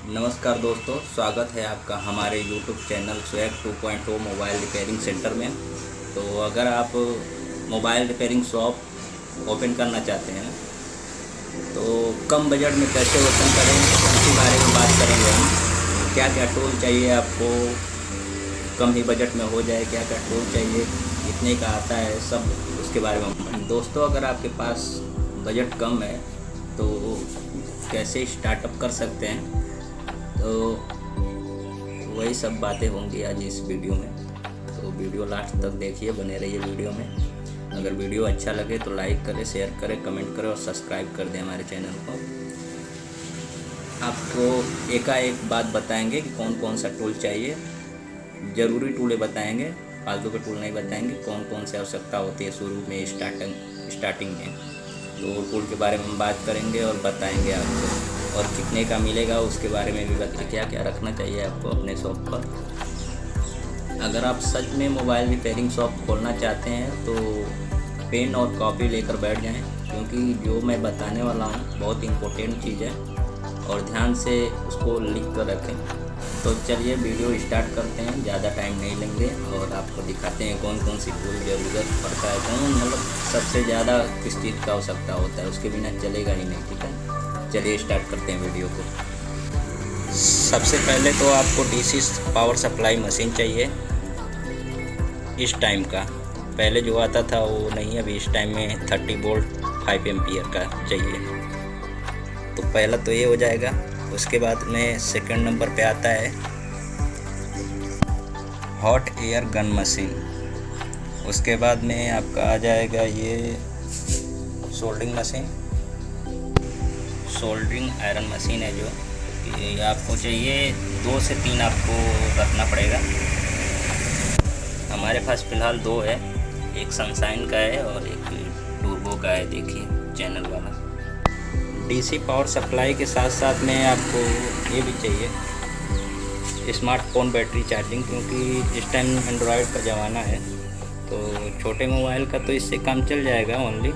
नमस्कार दोस्तों, स्वागत है आपका हमारे YouTube channel swag 2.0 mobile repairing centre में। तो अगर आप मोबाइल रिपेयरिंग शॉप ओपन करना चाहते हैं तो कम बजट में कैसे ओपन करें, इसी बारे में बात करेंगे हम। क्या क्या टूल चाहिए आपको, कम ही बजट में हो जाए, क्या क्या टूल चाहिए, कितने का आता है, सब उसके बारे में। दोस्तों, अगर आपके पास बजट कम है तो कैसे स्टार्टअप कर सकते हैं, तो वही सब बातें होंगी आज इस वीडियो में। तो वीडियो लास्ट तक देखिए, बने रहिए वीडियो में। अगर वीडियो अच्छा लगे तो लाइक करें, शेयर करें, कमेंट करें और सब्सक्राइब कर दें हमारे चैनल को। आपको एकाएक बात बताएंगे कि कौन कौन सा टूल चाहिए, ज़रूरी टूलें बताएंगे, फालतू के टूल नहीं बताएंगे। कौन कौन सी आवश्यकता होती है शुरू में, स्टार्टिंग में, तो टूल के बारे में हम बात करेंगे और बताएंगे आपको। और कितने का मिलेगा उसके बारे में भी बताएं, क्या क्या रखना चाहिए आपको अपने शॉप पर। अगर आप सच में मोबाइल रिपेयरिंग शॉप खोलना चाहते हैं तो पेन और कॉपी लेकर बैठ जाएं, क्योंकि जो मैं बताने वाला हूँ बहुत इम्पोर्टेंट चीज़ है और ध्यान से उसको लिख कर रखें। तो चलिए वीडियो स्टार्ट करते हैं, ज़्यादा टाइम नहीं लेंगे और आपको दिखाते हैं कौन कौन सी टूल ज़रूरत पड़ता है, कौन मतलब सबसे ज़्यादा किस चीज़ का आवश्यकता होता है, उसके बिना चलेगा ही नहीं। ठीक है, चलिए स्टार्ट करते हैं वीडियो को। सबसे पहले तो आपको डीसी पावर सप्लाई मशीन चाहिए इस टाइम का। पहले जो आता था वो नहीं, अभी इस टाइम में 30 वोल्ट 5 एम्पियर का चाहिए। तो पहला तो ये हो जाएगा। उसके बाद में सेकंड नंबर पे आता है हॉट एयर गन मशीन। उसके बाद में आपका आ जाएगा ये soldering machine, soldering iron machine है जो ये आपको चाहिए। 2 से 3 आपको रखना पड़ेगा। हमारे पास फ़िलहाल 2 है, एक सनशाइन का है और एक टूर्बो का है, देखिए चैनल वाला। डीसी पावर सप्लाई के साथ साथ में आपको ये भी चाहिए स्मार्टफोन बैटरी चार्जिंग, क्योंकि इस टाइम एंड्रॉयड का ज़माना है। तो छोटे मोबाइल का तो इससे काम चल जाएगा ओनली,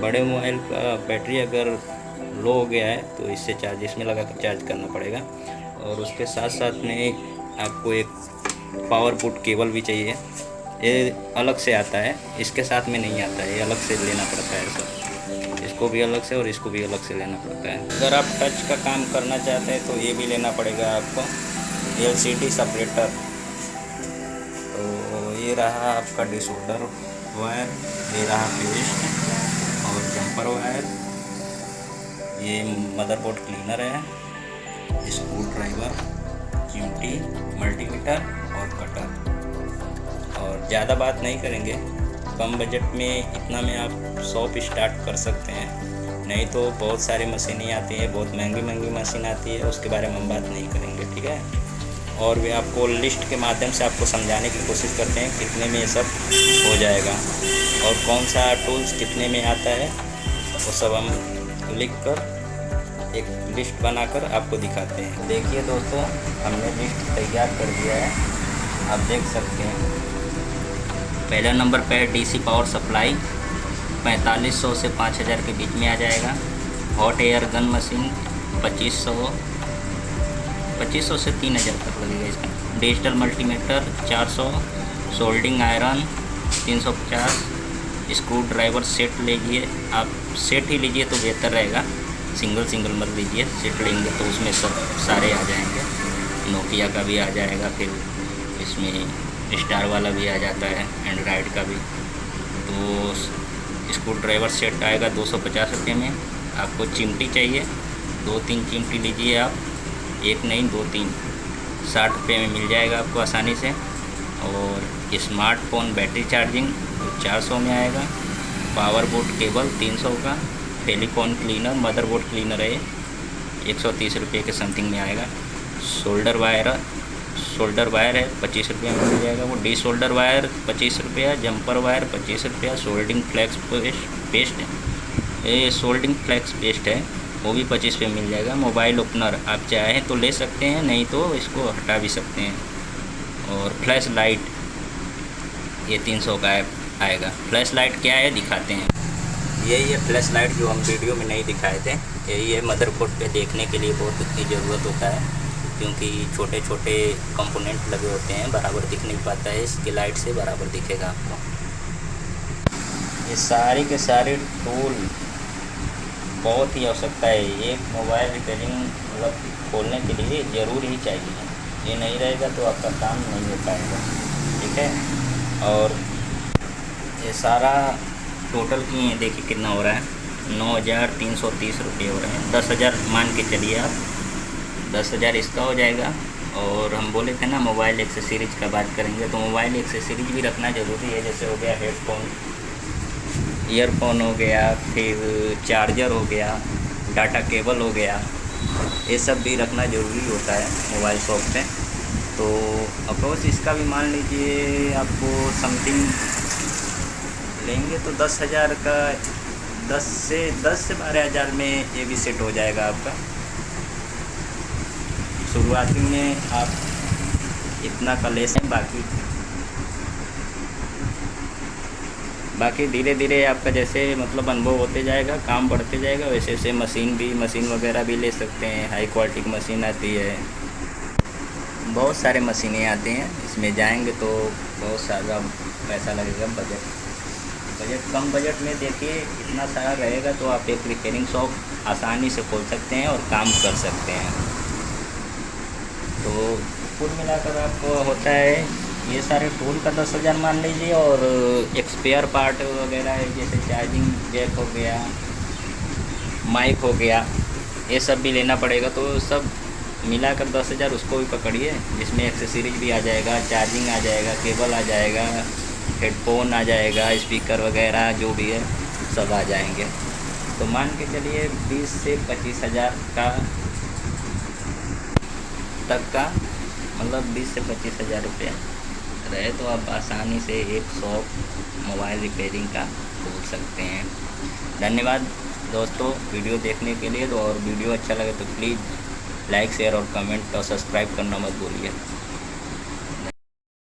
बड़े मोबाइल का बैटरी अगर लो हो गया है तो इससे चार्ज, इसमें लगा कर चार्ज करना पड़ेगा। और उसके साथ साथ में आपको एक पावर पुट केबल भी चाहिए। ये अलग से आता है, इसके साथ में नहीं आता है, ये अलग से लेना पड़ता है सब। इसको भी अलग से और इसको भी अलग से लेना पड़ता है। अगर आप टच का काम करना चाहते हैं तो ये भी लेना पड़ेगा आपको, LCD सेपरेटर। तो ये रहा आपका डिसोल्डर वायर, ये रहा पेस्ट और जंपर वायर, ये मदरबोर्ड क्लीनर है, स्क्रू ड्राइवर, चिमटी, मल्टीमीटर और कटर। और ज़्यादा बात नहीं करेंगे, कम बजट में इतना में आप शॉप स्टार्ट कर सकते हैं। नहीं तो बहुत सारी मशीनें आती हैं, बहुत महंगी महंगी मशीन आती है, उसके बारे में हम बात नहीं करेंगे। ठीक है, और वे आपको लिस्ट के माध्यम से आपको समझाने की कोशिश करते हैं कितने में ये सब हो जाएगा और कौन सा टूल्स कितने में आता है, वो सब हम लिख कर एक लिस्ट बनाकर आपको दिखाते हैं। देखिए दोस्तों, हमने लिस्ट तैयार कर दिया है, आप देख सकते हैं। पहला नंबर पे है डीसी पावर सप्लाई, 4500 से 5000 के बीच में आ जाएगा। हॉट एयर गन मशीन 2500 से 3000 तक लगेगा इसका। Digital multimeter 400, soldering iron 350, screw driver set लीजिए, आप सेट ही लीजिए तो बेहतर रहेगा, सिंगल मत लीजिए। सेट लेंगे तो उसमें सब सारे आ जाएंगे, नोकिया का भी आ जाएगा, फिर इसमें स्टार वाला भी आ जाता है, एंड्रॉयड का भी। तो स्क्रू ड्राइवर सेट आएगा 250 रुपये में। आपको चिमटी चाहिए, 2-3 चिमटी लीजिए आप, एक नहीं 2-3, 60 रुपये में मिल जाएगा आपको आसानी से। और स्मार्टफोन बैटरी चार्जिंग 400 में आएगा। पावर बोर्ड केबल 300 का। टेलीफोन क्लीनर, मदरबोर्ड क्लीनर है, 130 रुपये के समथिंग में आएगा। शोल्डर वायर है 25 रुपये में मिल जाएगा। वो डी शोल्डर वायर 25 रुपया, जंपर वायर 25 रुपया। सोल्डिंग फ्लैक्स पेस्ट ये सोल्डिंग फ्लैक्स पेस्ट है, वो भी 25 रुपये मिल जाएगा। मोबाइल ओपनर आप चाहें तो ले सकते हैं, नहीं तो इसको हटा भी सकते हैं। और फ्लैश लाइट ये 300 का आएगा। फ्लैश लाइट क्या है दिखाते हैं। यही है फ्लैश लाइट जो हम वीडियो में नहीं दिखाए थे। यही है मदरबोर्ड पे देखने के लिए बहुत की ज़रूरत होता है, क्योंकि छोटे छोटे कंपोनेंट लगे होते हैं, बराबर दिख नहीं पाता है। इसकी लाइट से बराबर दिखेगा आपको। ये सारी के सारे टूल बहुत ही आवश्यकता है। एक मोबाइल रिपेयरिंग मतलब खोलने के लिए ज़रूर ही चाहिए। ये नहीं रहेगा तो आपका काम नहीं हो पाएगा, ठीक है। और ये सारा टोटल की देखिए कितना हो रहा है, 9,330 रुपये हो रहे हैं। 10,000 मान के चलिए आप, 10,000 इसका हो जाएगा। और हम बोले थे ना मोबाइल एक्सेसरीज का बात करेंगे, तो मोबाइल एक्सेसरीज भी रखना ज़रूरी है। जैसे हो गया हेडफोन, ईयरफोन हो गया, फिर चार्जर हो गया, डाटा केबल हो गया, ये सब भी रखना ज़रूरी होता है मोबाइल शॉप पे। तो अप्रोच इसका भी मान लीजिए आपको समथिंग लेंगे तो 10,000 का, 10 से 12,000 में ये भी सेट हो जाएगा आपका। शुरुआती में आप इतना का ले लें, बाकी धीरे धीरे आपका जैसे मतलब अनुभव होते जाएगा, काम बढ़ते जाएगा, वैसे वैसे मशीन वगैरह भी ले सकते हैं। हाई क्वालिटी की मशीन आती है, बहुत सारे मशीनें आती हैं। इसमें जाएंगे तो बहुत सारा पैसा लगेगा। बजट कम बजट में देखिए इतना सारा रहेगा तो आप एक रिपेयरिंग शॉप आसानी से खोल सकते हैं और काम कर सकते हैं। तो कुल मिलाकर आपको होता है ये सारे टूल का 10,000 मान लीजिए, और एक स्पेयर पार्ट वगैरह है जैसे चार्जिंग जैक हो गया, माइक हो गया, ये सब भी लेना पड़ेगा। तो सब मिलाकर 10,000 उसको भी पकड़िए, जिसमें एक्सेसरीज भी आ जाएगा, चार्जिंग आ जाएगा, केबल आ जाएगा, हेडफोन आ जाएगा, स्पीकर वगैरह जो भी है सब आ जाएंगे। तो मान के चलिए 20 से 25,000 का तक का, मतलब 20 से 25,000 रुपये रहे तो आप आसानी से एक शॉप मोबाइल रिपेयरिंग का खोल सकते हैं। धन्यवाद दोस्तों वीडियो देखने के लिए। तो और वीडियो अच्छा लगे तो प्लीज़ लाइक, शेयर और कमेंट और सब्सक्राइब करना मत भूलिए।